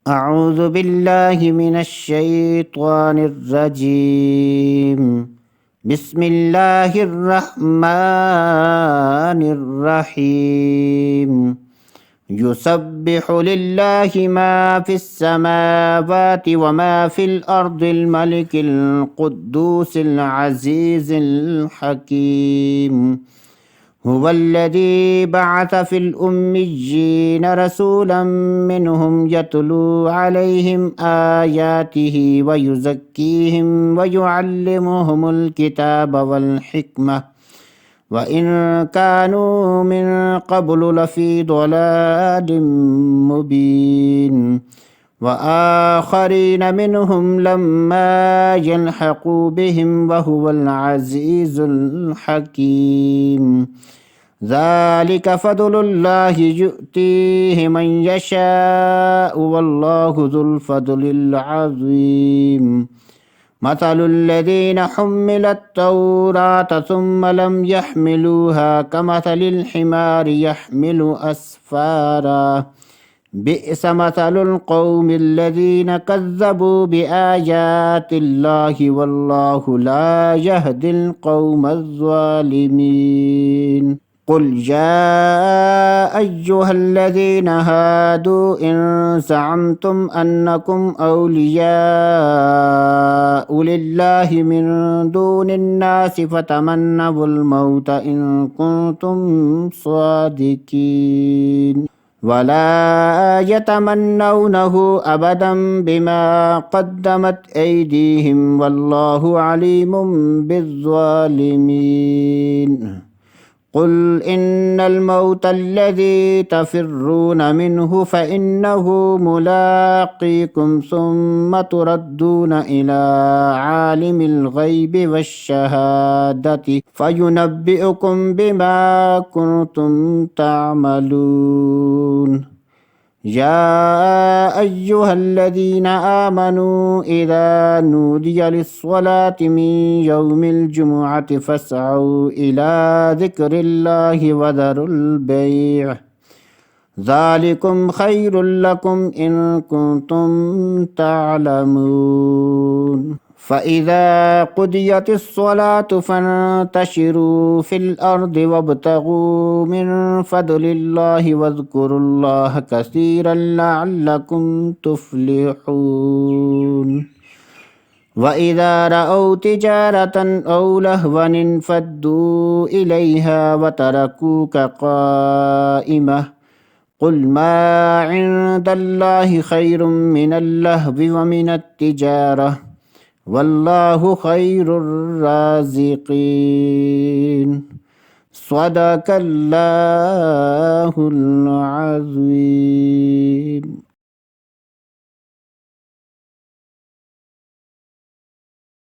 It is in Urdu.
أعوذ بالله من الشيطان الرجيم. بسم الله الرحمن الرحيم. يسبح لله ما في السماوات وما في الأرض الملك القدوس العزيز الحكيم. هو الذي بعث في الأميين رسولا منهم يتلو عليهم آياته ويزكيهم ويعلمهم الكتاب والحكمة وإن كانوا من قبل لفي ضلال مبين وآخرين منهم لما يلحقوا بهم وهو العزيز الحكيم. ذلك فضل الله يؤتيه من يشاء والله ذو الفضل العظيم. مثل الذين حملوا التوراة ثم لم يحملوها كمثل الحمار يحمل أسفارا. بئس مثل القوم الذين كذبوا بآيات الله والله لا يهدي القوم الظالمين. قل يا أيها الذين هادوا إن زعمتم أنكم أولياء لله من دون الناس فتمنوا الموت إن كنتم صادقين ولا يتمنونه أبدا بما قدمت أيديهم والله عليم بالظالمين. قل إن الموت الذي تفرون منه فإنه ملاقيكم ثم تردون إلى عالم الغيب والشهادة فينبئكم بما كنتم تعملون. يا أيها الذين آمنوا إذا نودي للصلاة من يوم الجمعة فاسعوا إلى ذكر الله وذروا البيع ذلكم خير لكم إن كنتم تعلمون. فإذا قضيت الصلاة فانتشروا في الأرض وابتغوا من فضل الله واذكروا الله كثيرا لعلكم تفلحون. وإذا رأوا تجارة أو لهوا انفضوا إليها وتركوك قائمة قل ما عند الله خير من اللهو ومن التجارة والله خير الرازقين. صدق الله العظيم.